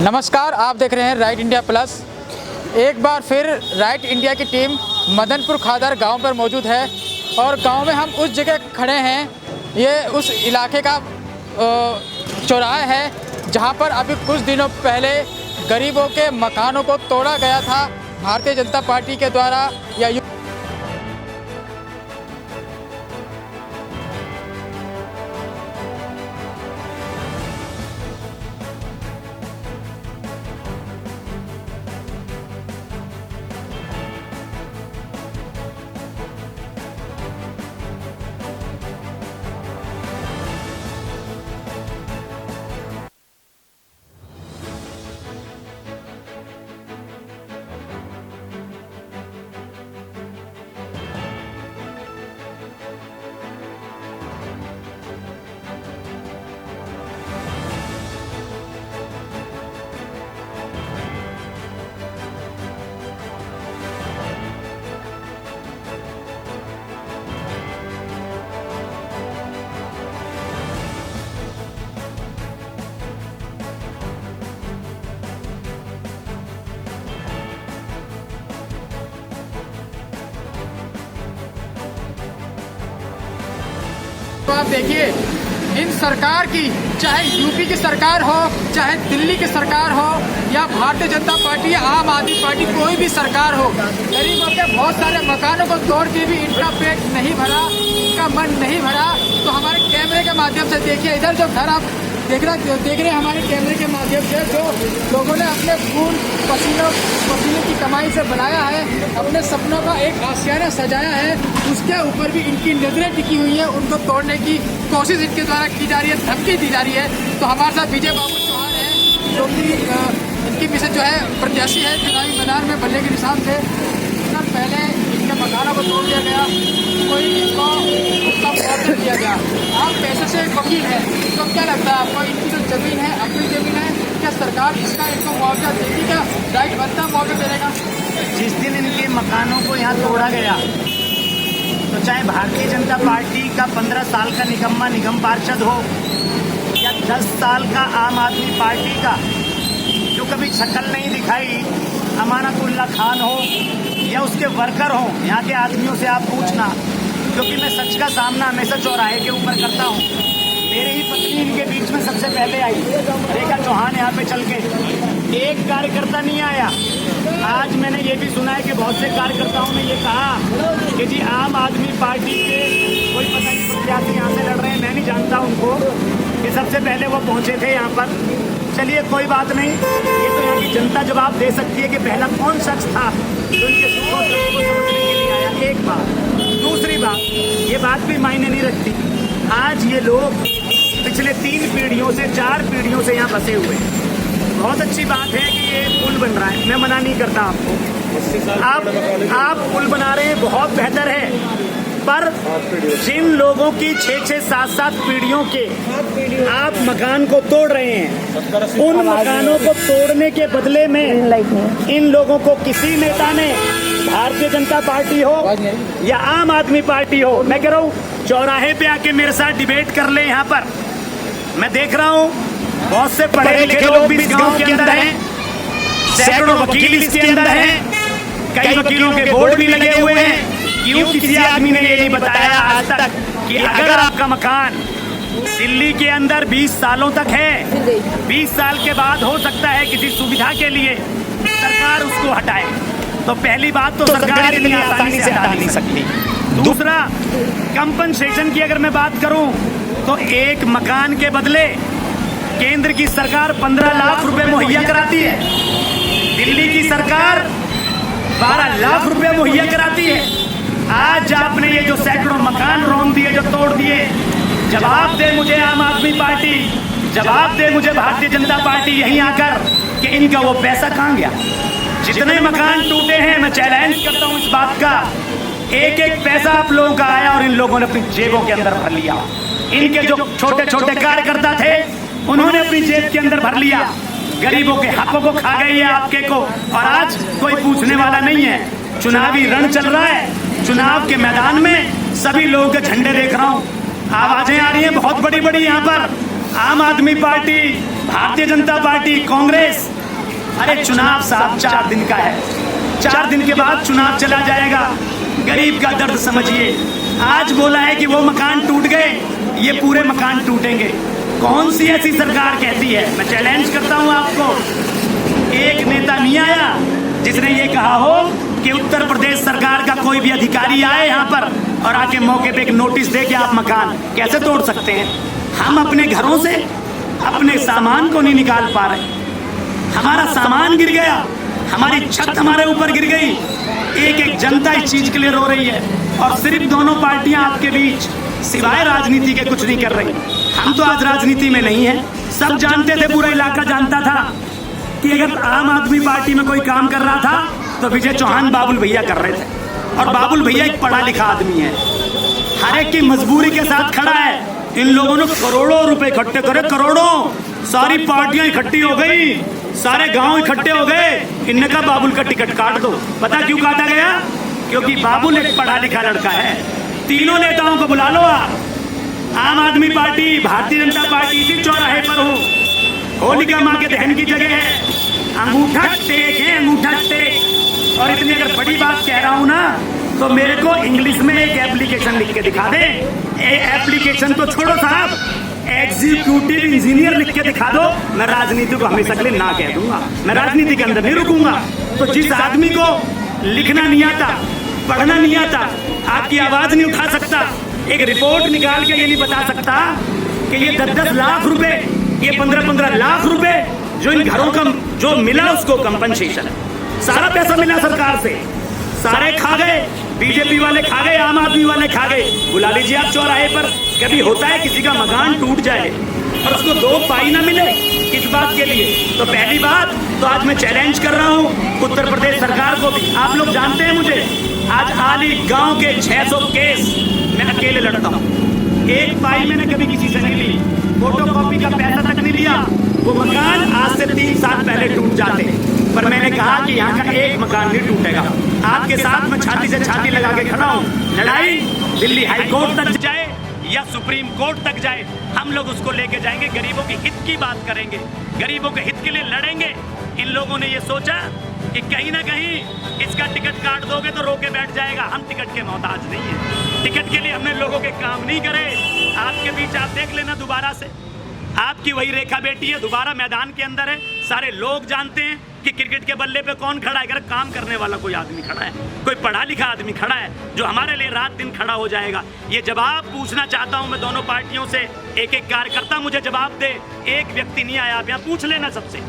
नमस्कार, आप देख रहे हैं राइट इंडिया प्लस। एक बार फिर राइट इंडिया की टीम मदनपुर खादर गांव पर मौजूद है और गांव में हम उस जगह खड़े हैं। ये उस इलाके का चौराहा है जहां पर अभी कुछ दिनों पहले गरीबों के मकानों को तोड़ा गया था भारतीय जनता पार्टी के द्वारा या तो आप देखिए इन सरकार की, चाहे यूपी की सरकार हो, चाहे दिल्ली की सरकार हो या भारतीय जनता पार्टी या आम आदमी पार्टी, कोई भी सरकार हो, गरीबों के बहुत सारे मकानों को तोड़ के भी इनका पेट नहीं भरा, इनका मन नहीं भरा। तो हमारे कैमरे के माध्यम से देखिए, इधर जो घर आप देख रहे हैं हमारे कैमरे के माध्यम से, जो लोगों ने अपने खून पसीने की कमाई से बनाया है, अपने सपनों का एक आशियाना सजाया है, उसके ऊपर भी इनकी नजरें टिकी हुई हैं। उनको तोड़ने की कोशिश इनके द्वारा की जा रही है, धमकी दी जा रही है। तो हमारे साथ विजय बाबू चौहान है, जो कि इनकी मिसेज जो है प्रत्याशी है चुनावी मैदान में बल्ले के निशान से। पहले इनके मकानों को तोड़ दिया गया, कोई इनको उसका मुआवजा दिया गया। आप पैसे से वकील हैं, तो क्या लगता है आपको, इनकी जो जमीन है अपनी जमीन है, क्या सरकार इसका इनको मुआवजा देगी? क्या राइट बनता मुआवजा देने का? जिस दिन इनके मकानों को यहाँ तोड़ा गया, तो चाहे भारतीय जनता पार्टी का 15 साल का निकम्मा निगम पार्षद हो या 10 साल का आम आदमी पार्टी का जो कभी शक्ल नहीं दिखाई अमानतुल्लाह खान हो या उसके वर्कर हो, यहाँ के आदमियों से आप पूछना, क्योंकि मैं सच का सामना हमेशा चौराहे के ऊपर करता हूँ। मेरी ही पत्नी इनके बीच में सबसे पहले आई, रेखा चौहान यहाँ पे चल के, एक कार्यकर्ता नहीं आया। आज मैंने ये भी सुना है कि बहुत से कार्यकर्ताओं ने ये कहा कि जी आम आदमी पार्टी के कोई पता नहीं प्रत्याशी यहाँ से लड़ रहे हैं, मैं नहीं जानता उनको, कि सबसे पहले वो पहुँचे थे यहाँ पर। चलिए कोई बात नहीं, ये तो यहाँ की जनता जवाब दे सकती है कि पहला कौन शख्स था जो इनके सुखों दुखों को समझने के लिए आया। एक बात। दूसरी बात, ये बात भी मायने नहीं रखती, आज ये लोग पिछले 3 पीढ़ियों से 4 पीढ़ियों से यहाँ बसे हुए हैं। बहुत अच्छी बात है कि ये पुल बन रहा है, मैं मना नहीं करता आपको, आप पुल बना रहे हैं, बहुत बेहतर है। पर जिन लोगों की 6-6, 7-7 पीढ़ियों के आप मकान को तोड़ रहे हैं, उन मकानों को तोड़ने के बदले में इन लोगों को किसी नेता ने, भारतीय जनता पार्टी हो या आम आदमी पार्टी हो, मैं कह रहा हूँ चौराहे पे आके मेरे साथ डिबेट कर ले। यहाँ पर मैं देख रहा हूँ बहुत से पढ़े लिखे लोग भी इस गांव के अंदर हैं, सैकड़ों वकील इसके अंदर हैं, कई वकीलों के बोर्ड भी लगे हुए हैं। क्यों किसी आदमी ने ये नहीं बताया आज तक कि अगर आपका मकान दिल्ली के अंदर 20 सालों तक है, 20 साल के बाद हो सकता है किसी सुविधा के लिए सरकार उसको हटाए, तो पहली बात तो सरकार इतनी आसानी से हटा नहीं सकती। दूसरा, कंपनसेशन की अगर मैं बात करूं तो एक मकान के बदले केंद्र की सरकार 15 लाख रुपए मुहैया कराती है, दिल्ली की सरकार 12 लाख रुपए मुहैया कराती है। आज आपने ये जो सैकड़ों मकान रोन दिए, जो तोड़ दिए, जवाब दे मुझे आम आदमी पार्टी, जवाब दे मुझे भारतीय जनता पार्टी यहीं आकर कि इनका वो पैसा कहाँ गया। जितने मकान टूटे हैं, मैं चैलेंज करता हूँ इस बात का, एक एक पैसा आप लोगों का आया और इन लोगों ने अपनी जेबों के अंदर भर लिया। इनके जो छोटे छोटे कार्यकर्ता थे उन्होंने अपनी जेब के अंदर भर लिया, गरीबों के हकों को खा गई है आपके को, और आज कोई पूछने वाला नहीं है। चुनावी रण चल रहा है, चुनाव के मैदान में सभी लोगों के झंडे देख रहा हूँ, आवाजें आ रही हैं बहुत बड़ी बड़ी यहाँ पर। आम आदमी पार्टी, भारतीय जनता पार्टी, कांग्रेस, अरे चुनाव साहब 4 दिन का है, 4 दिन के बाद चुनाव चला जाएगा। गरीब का दर्द समझिए। आज बोला है कि वो मकान टूट गए, ये पूरे मकान टूटेंगे। कौन सी ऐसी सरकार कहती है? मैं चैलेंज करता हूं आपको, एक नेता नहीं आया जिसने ये कहा हो कि उत्तर प्रदेश सरकार का कोई भी अधिकारी आए यहाँ पर और आके मौके पे एक नोटिस दे कि आप मकान कैसे तोड़ सकते हैं। हम अपने घरों से अपने सामान को नहीं निकाल पा रहे, हमारा सामान गिर गया, हमारी छत हमारे ऊपर गिर गई। एक एक जनता इस चीज के लिए रो रही है और सिर्फ दोनों पार्टियां आपके बीच सिवाय राजनीति के कुछ नहीं कर रही। हम तो आज राजनीति में नहीं है, सब जानते थे, पूरा इलाका जानता था कि अगर आम आदमी पार्टी में कोई काम कर रहा था तो विजय चौहान बाबुल भैया कर रहे थे। और बाबुल भैया एक पढ़ा लिखा आदमी है, हर एक की मजबूरी के साथ खड़ा है। इन लोगों ने करोड़ों रुपए इकट्ठे करे, करोड़ों, सारी पार्टियां इकट्ठी हो गई, सारे गांव इकट्ठे हो गए। इनने कहा बाबुल का टिकट काट दो। पता क्यों काटा गया? क्योंकि बाबुल एक पढ़ा लिखा लड़का है। तीनों नेताओं को बुला लो आप, आम आदमी पार्टी, भारतीय जनता पार्टी इसी चौराहे पर हो, होलिका माँ के दहन की जगह है, अंगूठा टेक है, अंगूठा टेक। और इतनी अगर बड़ी बात कह रहा हूं ना तो मेरे को इंग्लिश में एक एप्लीकेशन लिख के दिखा दे। एप्लीकेशन तो छोड़ो साहब, एग्जीक्यूटिव इंजीनियर लिख के दिखा दो, मैं राजनीति को हमेशा के लिए ना कह दूंगा, मैं राजनीति के अंदर नहीं रुकूंगा। तो जिस आदमी को लिखना नहीं आता, पढ़ना नहीं आता, आपकी आवाज नहीं उठा सकता, एक रिपोर्ट निकाल के ये नहीं बता सकता कि ये 10-10 लाख रुपए, ये 15-15 लाख रुपए जो इन घरों का जो मिला उसको कंपनसेशन, सारा पैसा मिला सरकार से, सारे खा गए, बीजेपी वाले खा गए, आम आदमी वाले खा गए। बुला लीजिए आप चौराहे पर। कभी होता है किसी का मकान टूट जाए और उसको 2 पाई ना मिले इस बात के लिए? तो पहली बात तो आज मैं चैलेंज कर रहा हूँ उत्तर प्रदेश सरकार को भी। आप लोग जानते हैं मुझे, आज आली गांव के 600 केस मैं अकेले लड़ता हूँ, 1 पाई मैंने कभी किसी से नहीं ली, फोटोकॉपी का पैसा तक नहीं लिया। वो मकान आज से 3 साल पहले टूट जाते, पर मैंने कहा कि यहाँ का एक मकान नहीं टूटेगा। आपके साथ मैं छाती से छाती लगा के खड़ा हूँ। लड़ाई दिल्ली हाई कोर्ट तक जाए या सुप्रीम कोर्ट तक जाए, हम लोग उसको लेके जाएंगे। गरीबों के हित की बात करेंगे, गरीबों के हित के लिए लड़ेंगे। इन लोगों ने ये सोचा कि कहीं ना कहीं इसका टिकट काट दोगे तो रोके बैठ जाएगा। हम टिकट के मोहताज नहीं है, टिकट के लिए हमने लोगों के काम नहीं करे। आपके बीच आप देख लेना दोबारा से, आपकी वही रेखा बेटी है, दोबारा मैदान के अंदर है। सारे लोग जानते हैं कि क्रिकेट के बल्ले पे कौन खड़ा है। अगर काम करने वाला कोई आदमी खड़ा है, कोई पढ़ा लिखा आदमी खड़ा है जो हमारे लिए रात दिन खड़ा हो जाएगा। ये जवाब पूछना चाहता हूं मैं दोनों पार्टियों से, एक एक कार्यकर्ता मुझे जवाब दे। एक व्यक्ति नहीं आया, आप यहाँ पूछ लेना सबसे,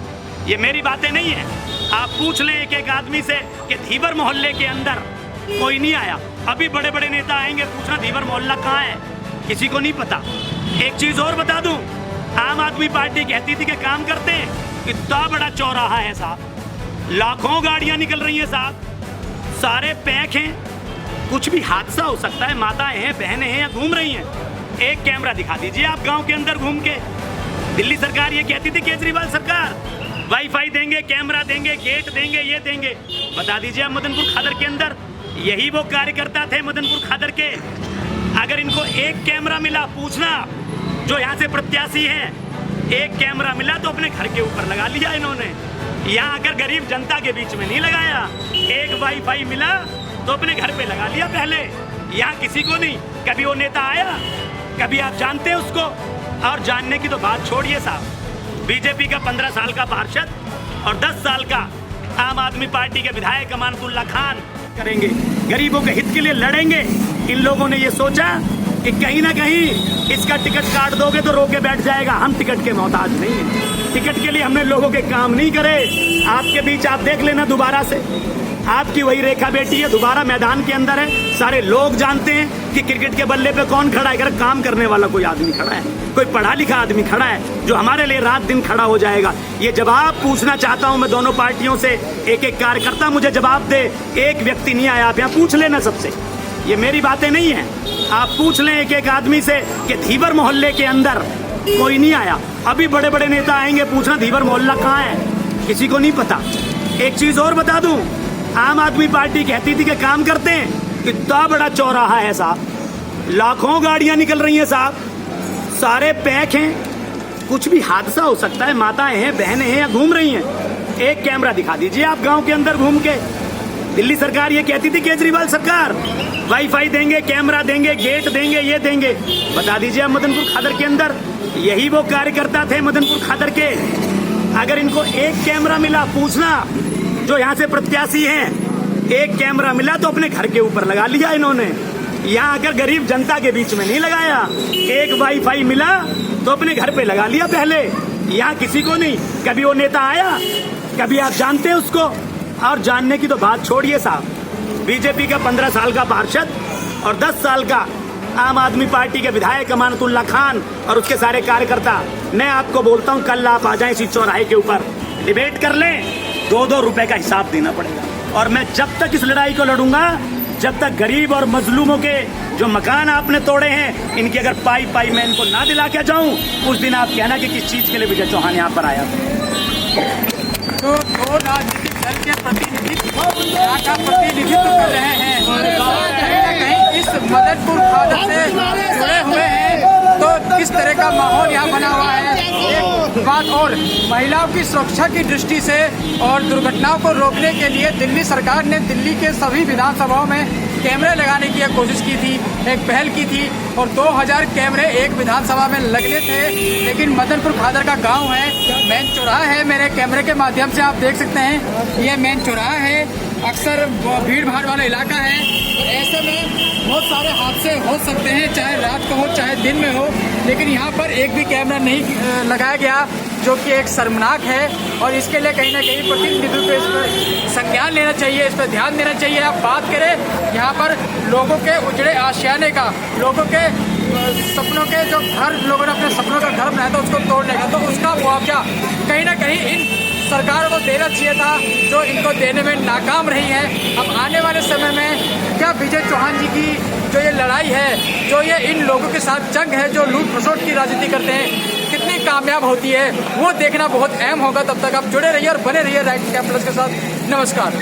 ये मेरी बातें नहीं है, आप पूछ लें एक एक आदमी से कि धीवर मोहल्ले के अंदर कोई नहीं आया। अभी बड़े बड़े नेता आएंगे, पूछना धीवर मोहल्ला कहाँ है, किसी को नहीं पता। एक चीज और बता दूं, आम आदमी पार्टी कहती थी कि काम करते हैं, इतना बड़ा चौराहा है साहब, लाखों गाड़ियां निकल रही हैं साहब, सारे पैक हैं, कुछ भी हादसा हो सकता है, माताएं हैं, बहनें हैं या घूम रही हैं। एक कैमरा दिखा दीजिए आप गांव के अंदर घूम के। दिल्ली सरकार ये कहती थी, केजरीवाल सरकार वाईफाई देंगे, कैमरा देंगे, गेट देंगे, ये देंगे। बता दीजिए आप मदनपुर खादर के अंदर यही वो कार्यकर्ता थे मदनपुर खादर के। अगर इनको एक कैमरा मिला, पूछना जो यहाँ से प्रत्याशी हैं, एक कैमरा मिला तो अपने घर के ऊपर लगा लिया इन्होंने। यहाँ आकर गरीब जनता के बीच में नहीं लगाया। एक वाईफाई मिला तो अपने घर पे लगा लिया पहले, यहाँ किसी को नहीं। कभी वो नेता आया, कभी आप जानते हैं उसको? और जानने की तो बात छोड़िए साहब, बीजेपी का 15 साल का पार्षद और 10 साल का आम आदमी पार्टी के विधायक अमानतुल्लाह खान करेंगे, गरीबों के हित के लिए लड़ेंगे। इन लोगों ने ये सोचा कि कहीं ना कहीं इसका टिकट काट दोगे तो रोके बैठ जाएगा। हम टिकट के मोहताज नहीं है, टिकट के लिए हमने लोगों के काम नहीं करे। आपके बीच आप देख लेना दोबारा से, आपकी वही रेखा बेटी है, दोबारा मैदान के अंदर है। सारे लोग जानते हैं कि क्रिकेट के बल्ले पे कौन खड़ा है। अगर काम करने वाला कोई आदमी खड़ा है, कोई पढ़ा लिखा आदमी खड़ा है जो हमारे लिए रात दिन खड़ा हो जाएगा। ये जवाब पूछना चाहता हूं मैं दोनों पार्टियों से, एक एक कार्यकर्ता मुझे जवाब दे। एक व्यक्ति नहीं आया, आप यहाँ पूछ लेना सबसे, ये मेरी बातें नहीं है। आप पूछ लें एक एक आदमी से कि धीवर मोहल्ले के अंदर कोई नहीं आया। अभी बड़े बड़े नेता आएंगे, पूछना धीवर मोहल्ला कहाँ है, किसी को नहीं पता। एक चीज और बता दूं, आम आदमी पार्टी कहती थी कि काम करते हैं, इतना बड़ा चौराहा है साहब, लाखों गाड़ियां निकल रही हैं साहब, सारे पैक हैं, कुछ भी हादसा हो सकता है, माताएं हैं, बहनें हैं या घूम रही हैं। एक कैमरा दिखा दीजिए आप गांव के अंदर घूम के। दिल्ली सरकार ये कहती थी, केजरीवाल सरकार वाईफाई देंगे, कैमरा देंगे, गेट देंगे, ये देंगे। बता दीजिए आप मदनपुर खादर के अंदर यही वो कार्यकर्ता थे मदनपुर खादर के। अगर इनको एक कैमरा मिला, पूछना जो यहाँ से प्रत्याशी हैं, एक कैमरा मिला तो अपने घर के ऊपर लगा लिया इन्होंने। यहाँ आकर गरीब जनता के बीच में नहीं लगाया। एक वाईफाई मिला तो अपने घर पे लगा लिया पहले, यहाँ किसी को नहीं। कभी वो नेता आया, कभी आप जानते हैं उसको? और जानने की तो बात छोड़िए साहब, बीजेपी का 15 साल का पार्षद और 10 साल का आम आदमी पार्टी के विधायक अमानतुल्लाह खान और उसके सारे कार्यकर्ता। मैं आपको बोलता हूँ, कल आप आ जाएं इसी चौराहे के ऊपर, डिबेट कर लें, 2-2 रुपए का हिसाब देना पड़ेगा। और मैं जब तक इस लड़ाई को लड़ूंगा, जब तक गरीब और मजलूमों के जो मकान आपने तोड़े हैं, इनकी अगर पाई मैं इनको ना दिला के जाऊं, उस दिन आप कहना कि किस चीज के लिए विजय चौहान यहाँ पर आया। तो दो राजनीतिक दल के प्रतिनिधित्व का प्रतिनिधित्व कर रहे हैं, कहीं न कहीं इस मदनपुर खादर से जुड़े हुए हैं, तो किस तरह का माहौल यहाँ बना हुआ है। एक बात और, महिलाओं की सुरक्षा की दृष्टि से और दुर्घटनाओं को रोकने के लिए दिल्ली सरकार ने दिल्ली के सभी विधानसभाओं में कैमरे लगाने की एक कोशिश की थी, एक पहल की थी, और 2000 कैमरे एक विधानसभा में लगने थे। लेकिन मदनपुर खादर का गांव है, मेन चौराहा है, मेरे कैमरे के माध्यम से आप देख सकते हैं, ये मेन चौराहा है, अक्सर भीड़ भाड़ वाला इलाका है। तो ऐसे में बहुत सारे हादसे हो सकते हैं, चाहे रात को हो चाहे दिन में हो, लेकिन यहाँ पर एक भी कैमरा नहीं लगाया गया, जो कि एक शर्मनाक है। और इसके लिए कहीं ना कहीं प्रतिनिधित्व को इस पर संज्ञान लेना चाहिए, इस पर ध्यान देना चाहिए। आप बात करें यहाँ पर लोगों के उजड़े आशियाने का, लोगों के सपनों के जो घर, लोगों ने अपने सपनों का घर बनाया था उसको तोड़ने का, तो उसका मुआवजा कहीं ना कहीं इन सरकारों को देना चाहिए था, जो इनको देने में नाकाम रही है। अब आने वाले समय में क्या विजय चौहान जी की जो ये लड़ाई है, जो ये इन लोगों के साथ जंग है, जो लूट खसोट की राजनीति करते हैं, कितनी कामयाब होती है, वो देखना बहुत अहम होगा। तब तक आप जुड़े रहिए और बने रहिए राइट कैंप प्लस के साथ। नमस्कार।